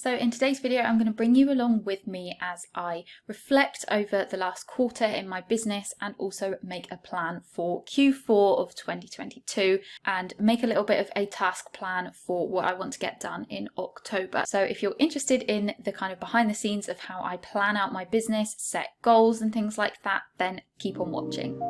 So in today's video, I'm going to bring you along with me as I reflect over the last quarter in my business and also make a plan for Q4 of 2022 and make a little bit of a task plan for what I want to get done in October. So if you're interested in the kind of behind the scenes of how I plan out my business, set goals and things like that, then keep on watching.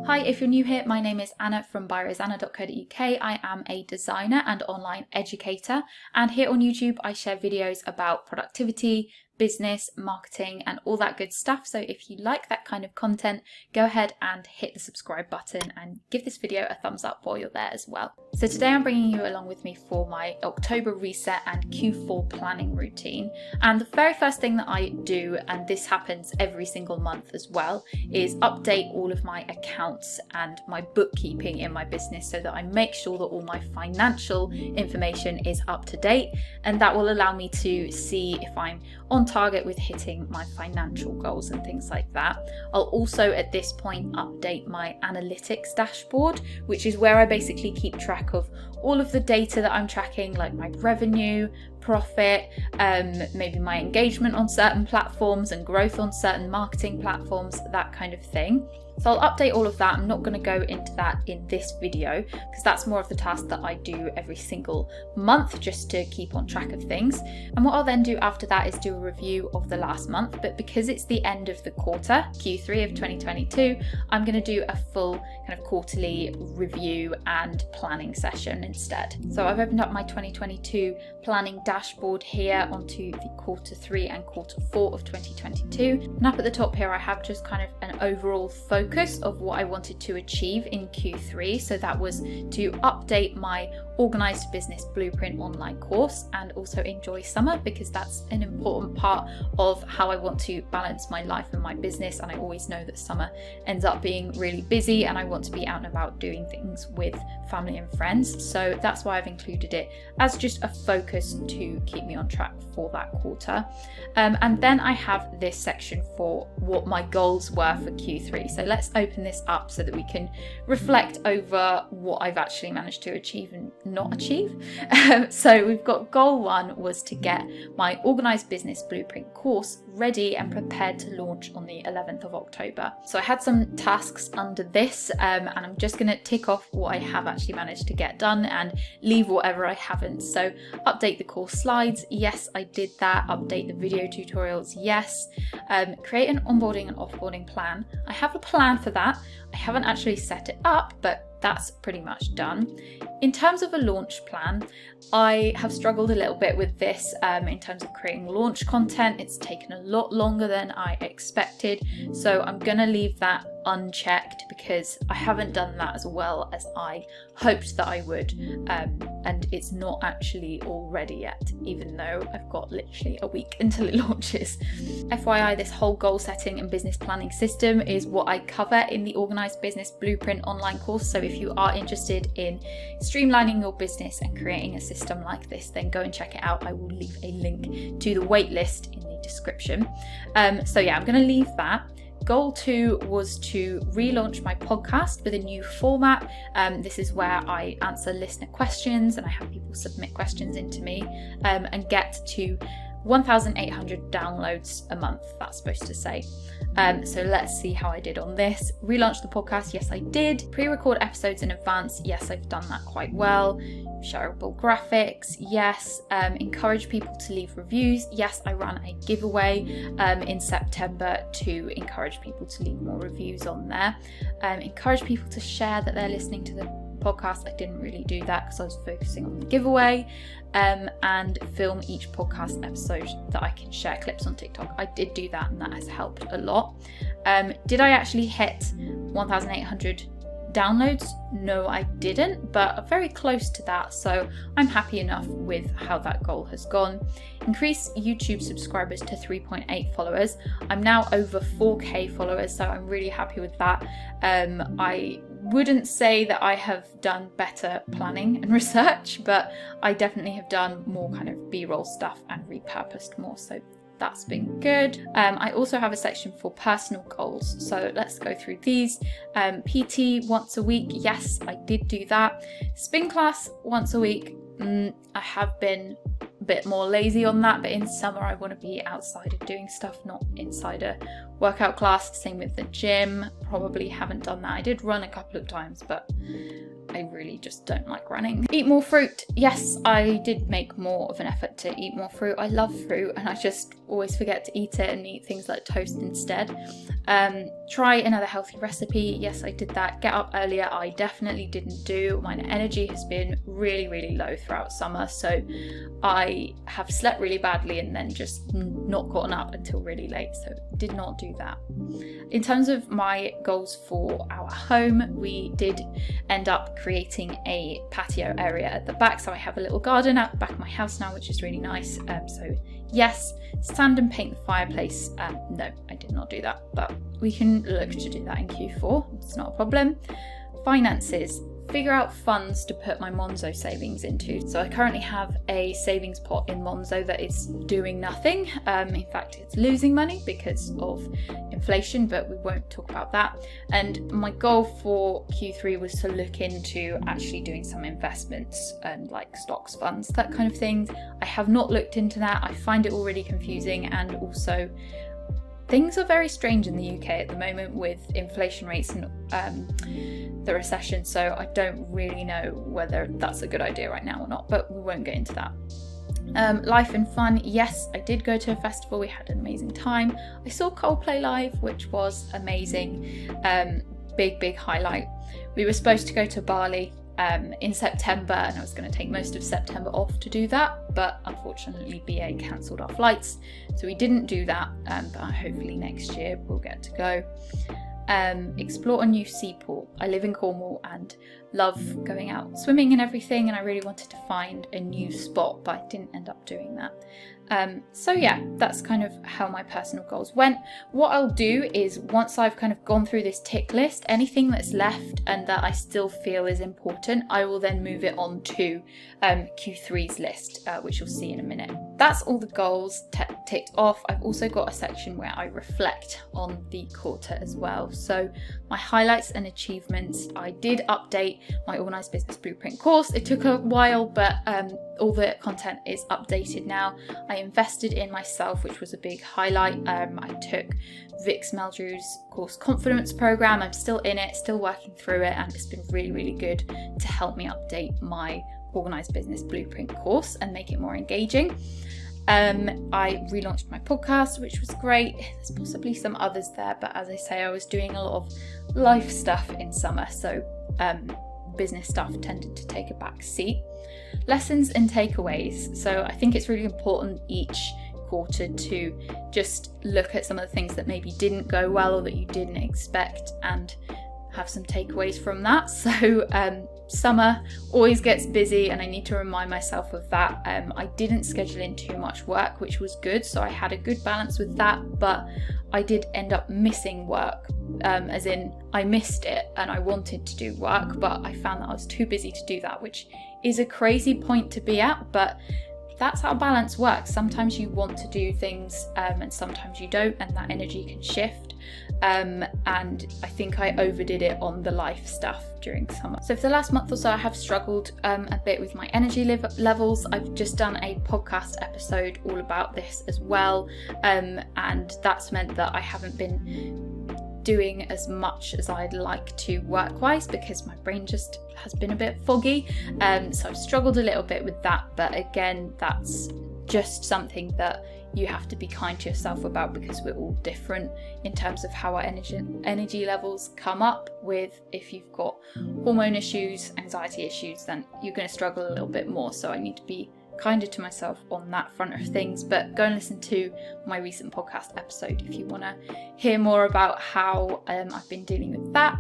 Hi, if you're new here, my name is Anna from byrosanna.co.uk. I am a designer and online educator, and here on YouTube I share videos about productivity, business, marketing and all that good stuff. So if you like that kind of content, go ahead and hit the subscribe button and give this video a thumbs up while you're there as well. So today I'm bringing you along with me for my October reset and Q4 planning routine. And the very first thing that I do, and this happens every single month as well, is update all of my accounts and my bookkeeping in my business so that I make sure that all my financial information is up to date, and that will allow me to see if I'm on target with hitting my financial goals and things like that. I'll also at this point update my analytics dashboard, which is where I basically keep track of all of the data that I'm tracking, like my revenue, profit, maybe my engagement on certain platforms and growth on certain marketing platforms, that kind of thing. So I'll update all of that. I'm not going to go into that in this video because that's more of the task that I do every single month just to keep on track of things. And what I'll then do after that is do a review of the last month. But because it's the end of the quarter, Q3 of 2022, I'm going to do a full kind of quarterly review and planning session instead. So I've opened up my 2022 planning dashboard here onto the quarter 3 and quarter 4 of 2022. And up at the top here, I have just kind of an overall focus of what I wanted to achieve in Q3. So that was to update my Organised Business Blueprint online course and also enjoy summer, because that's an important part of how I want to balance my life and my business. And I always know that summer ends up being really busy and I want to be out and about doing things with family and friends. So that's why I've included it as just a focus to keep me on track for that quarter. And then I have this section for what my goals were for Q3. So let's open this up so that we can reflect over what I've actually managed to achieve and not achieve. So we've got goal 1 was to get my Organised Business Blueprint course ready and prepared to launch on the 11th of October. So I had some tasks under this and I'm just going to tick off what I have actually managed to get done and leave whatever I haven't. So update the course slides, yes I did that. Update the video tutorials, yes. Create an onboarding and offboarding plan. I have a plan for that. I haven't actually set it up, but that's pretty much done. In terms of a launch plan, I have struggled a little bit with this in terms of creating launch content. It's taken a lot longer than I expected, so I'm going to leave that unchecked because I haven't done that as well as I hoped that I would, and it's not actually all ready yet, even though I've got literally a week until it launches. FYI, this whole goal setting and business planning system is what I cover in the Organised Business Blueprint online course. So if you are interested in streamlining your business and creating a system like this, then go and check it out. I will leave a link to the waitlist in the description. So yeah, I'm going to leave that. Goal 2 was to relaunch my podcast with a new format. This is where I answer listener questions and I have people submit questions into me and get to 1,800 downloads a month, that's supposed to say. So let's see how I did on this. Relaunch the podcast, yes I did. Pre-record episodes in advance, yes I've done that quite well. Shareable graphics, yes. Encourage people to leave reviews, yes I ran a giveaway in September to encourage people to leave more reviews on there. Encourage people to share that they're listening to the podcast. I didn't really do that because I was focusing on the giveaway. And film each podcast episode that I can share clips on TikTok. I did do that and that has helped a lot. Did I actually hit 1,800 downloads? No, I didn't, but very close to that. So I'm happy enough with how that goal has gone. Increase YouTube subscribers to 3.8 followers. I'm now over 4K followers, so I'm really happy with that. I wouldn't say that I have done better planning and research, but I definitely have done more kind of B-roll stuff and repurposed more, so that's been good. I also have a section for personal goals, so let's go through these. PT once a week, yes I did do that. Spin class once a week, I have been a bit more lazy on that, but in summer I want to be outside and doing stuff, not inside a workout class. Same with the gym, probably haven't done that. I did run a couple of times, but I really just don't like running. Eat more fruit. Yes, I did make more of an effort to eat more fruit. I love fruit and I just always forget to eat it and eat things like toast instead. Try another healthy recipe. Yes, I did that. Get up earlier. I definitely didn't do. My energy has been really, really low throughout summer. So I have slept really badly and then just not gotten up until really late. So did not do that. In terms of my goals for our home, we did end up creating a patio area at the back. So I have a little garden at the back of my house now, which is really nice. So yes, sand and paint the fireplace. No, I did not do that, but we can look to do that in Q4. It's not a problem. Finances. Figure out funds to put my Monzo savings into. So I currently have a savings pot in Monzo that is doing nothing. In fact, it's losing money because of inflation, but we won't talk about that. And my goal for Q3 was to look into actually doing some investments and like stocks, funds, that kind of thing. I have not looked into that. I find it already confusing, and also things are very strange in the UK at the moment with inflation rates and the recession, so I don't really know whether that's a good idea right now or not, but we won't get into that. Life and fun. Yes, I did go to a festival. We had an amazing time. I saw Coldplay live, which was amazing. Big highlight. We were supposed to go to Bali in September, and I was going to take most of September off to do that, but unfortunately BA cancelled our flights, so we didn't do that, but hopefully next year we'll get to go. Explore a new seaport. I live in Cornwall and love going out swimming and everything, and I really wanted to find a new spot, but I didn't end up doing that. So yeah, that's kind of how my personal goals went. What I'll do is, once I've kind of gone through this tick list, anything that's left and that I still feel is important, I will then move it on to Q3's list, which you'll see in a minute. That's all the goals ticked off. I've also got a section where I reflect on the quarter as well. So my highlights and achievements. I did update my Organised Business Blueprint course. It took a while, but all the content is updated now. I invested in myself, which was a big highlight. I took Vix Meldrew's course Confidence Program. I'm still in it, still working through it, and it's been really, really good to help me update my Organised Business Blueprint course and make it more engaging. I relaunched my podcast, which was great. There's possibly some others there, but as I say, I was doing a lot of life stuff in summer, so business stuff tended to take a back seat. Lessons and takeaways. So I think it's really important each quarter to just look at some of the things that maybe didn't go well or that you didn't expect and have some takeaways from that. So summer always gets busy and I need to remind myself of that. I didn't schedule in too much work, which was good, so I had a good balance with that, but I did end up missing work, as in I missed it and I wanted to do work, but I found that I was too busy to do that, which is a crazy point to be at, but that's how balance works. Sometimes you want to do things and sometimes you don't, and that energy can shift. And I think I overdid it on the life stuff during summer. So for the last month or so, I have struggled a bit with my energy levels. I've just done a podcast episode all about this as well, and that's meant that I haven't been doing as much as I'd like to work-wise because my brain just has been a bit foggy. So I've struggled a little bit with that, but again, that's just something that you have to be kind to yourself about because we're all different in terms of how our energy levels come up. With if you've got hormone issues, anxiety issues, then you're going to struggle a little bit more. So I need to be kinder to myself on that front of things. But go and listen to my recent podcast episode if you want to hear more about how I've been dealing with that.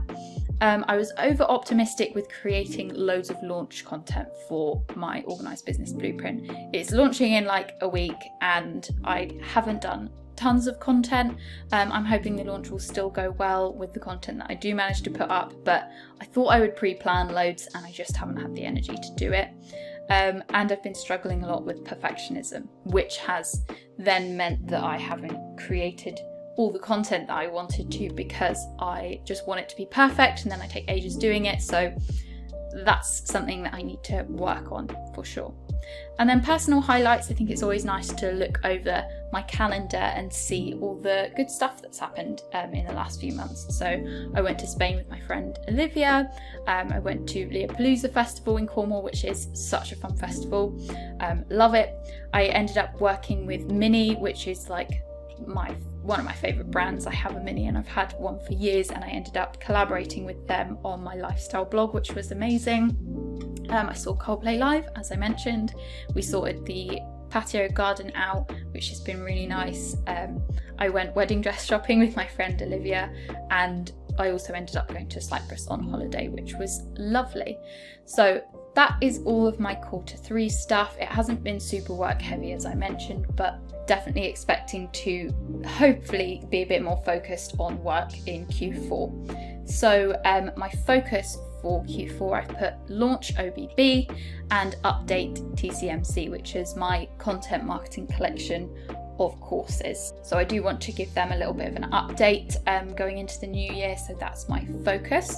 I was over optimistic with creating loads of launch content for my Organised Business Blueprint. It's launching in like a week and I haven't done tons of content. I'm hoping the launch will still go well with the content that I do manage to put up, but I thought I would pre-plan loads and I just haven't had the energy to do it. And I've been struggling a lot with perfectionism, which has then meant that I haven't created all the content that I wanted to because I just want it to be perfect and then I take ages doing it. So that's something that I need to work on for sure. And then personal highlights, I think it's always nice to look over my calendar and see all the good stuff that's happened in the last few months. So I went to Spain with my friend Olivia. I went to Leopoldsá Festival in Cornwall, which is such a fun festival. Love it. I ended up working with Mini, which is like one of my favourite brands. I have a Mini and I've had one for years, and I ended up collaborating with them on my lifestyle blog, which was amazing. I saw Coldplay live, as I mentioned. We sorted the patio garden out, which has been really nice. I went wedding dress shopping with my friend Olivia, and I also ended up going to Cyprus on holiday, which was lovely. So that is all of my Q3 stuff. It hasn't been super work heavy, as I mentioned, but definitely expecting to hopefully be a bit more focused on work in Q4. So my focus for Q4, I've put launch OBB and update TCMC, which is my content marketing collection of courses. So I do want to give them a little bit of an update going into the new year, so that's my focus.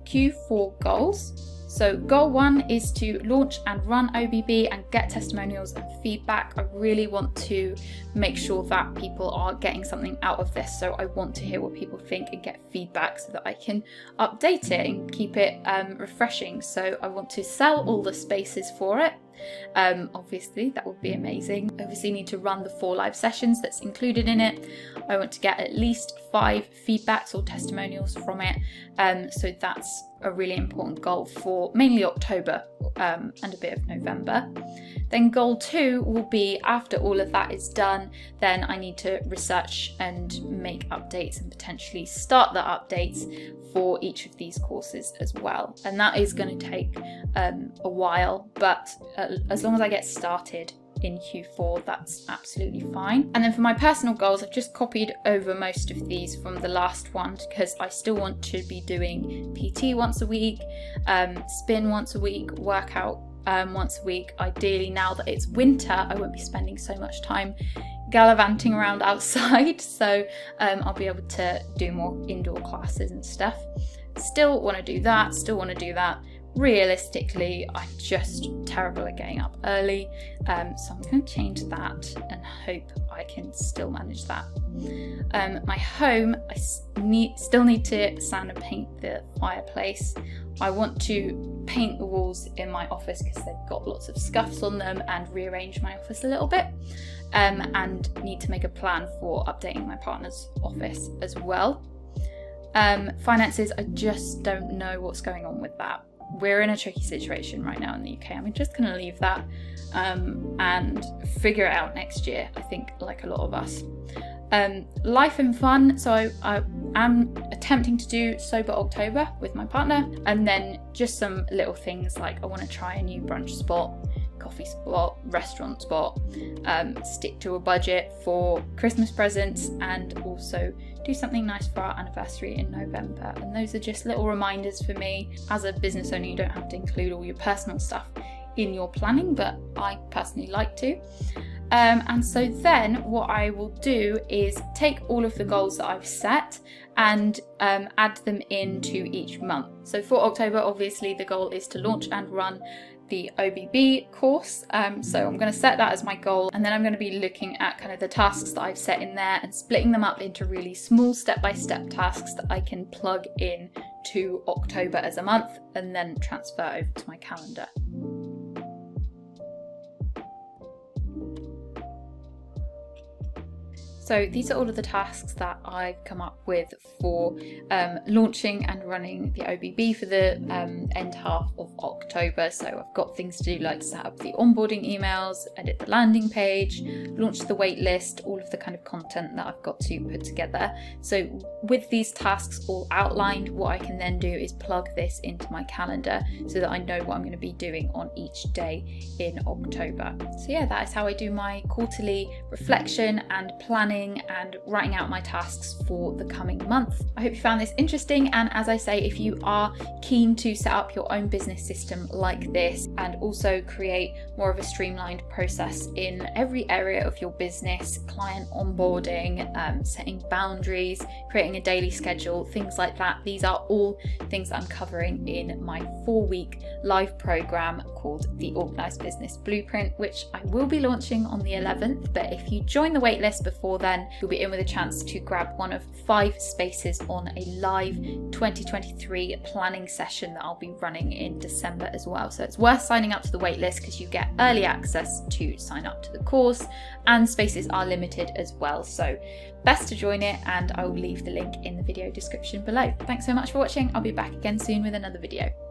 Q4 goals. So goal 1 is to launch and run OBB and get testimonials and feedback. I really want to make sure that people are getting something out of this. So I want to hear what people think and get feedback so that I can update it and keep it refreshing. So I want to sell all the spaces for it. Obviously that would be amazing. Obviously need to run the 4 live sessions that's included in it. I want to get at least 5 feedbacks or testimonials from it. So that's a really important goal for mainly October and a bit of November. Then goal 2 will be, after all of that is done, then I need to research and make updates and potentially start the updates for each of these courses as well. And that is going to take a while, but as long as I get started in Q4, that's absolutely fine. And then for my personal goals, I've just copied over most of these from the last one because I still want to be doing PT once a week, spin once a week, workout once a week. Ideally, now that it's winter, I won't be spending so much time gallivanting around outside, so I'll be able to do more indoor classes and stuff. Still want to do that. Realistically, I'm just terrible at getting up early, so I'm going to change that and hope I can still manage that. My home, I still need to sand and paint the fireplace. I want to paint the walls in my office because they've got lots of scuffs on them, and rearrange my office a little bit, and need to make a plan for updating my partner's office as well. Finances, I just don't know what's going on with that. We're in a tricky situation right now in the UK. I'm just going to leave that and figure it out next year, I think, like a lot of us. Life and fun. So I am attempting to do Sober October with my partner, and then just some little things like I want to try a new brunch spot, coffee spot, restaurant spot, stick to a budget for Christmas presents, and also do something nice for our anniversary in November. And those are just little reminders for me. As a business owner, you don't have to include all your personal stuff in your planning, but I personally like to. And so then what I will do is take all of the goals that I've set and add them into each month. So for October, obviously the goal is to launch and run the OBB course. So I'm going to set that as my goal, and then I'm going to be looking at kind of the tasks that I've set in there and splitting them up into really small step-by-step tasks that I can plug in to October as a month and then transfer over to my calendar. So these are all of the tasks that I've come up with for launching and running the OBB for the end half of October. So I've got things to do like set up the onboarding emails, edit the landing page, launch the wait list, all of the kind of content that I've got to put together. So with these tasks all outlined, what I can then do is plug this into my calendar so that I know what I'm going to be doing on each day in October. So yeah, that is how I do my quarterly reflection and planning planning and writing out my tasks for the coming month. I hope you found this interesting, and as I say, if you are keen to set up your own business system like this and also create more of a streamlined process in every area of your business, client onboarding, setting boundaries, creating a daily schedule, things like that, these are all things that I'm covering in my 4-week live program called The Organised Business Blueprint, which I will be launching on the 11th. But if you join the waitlist before then, you'll be in with a chance to grab one of 5 spaces on a live 2023 planning session that I'll be running in December as well. So it's worth signing up to the waitlist because you get early access to sign up to the course, and spaces are limited as well. So best to join it, and I will leave the link in the video description below. Thanks so much for watching. I'll be back again soon with another video.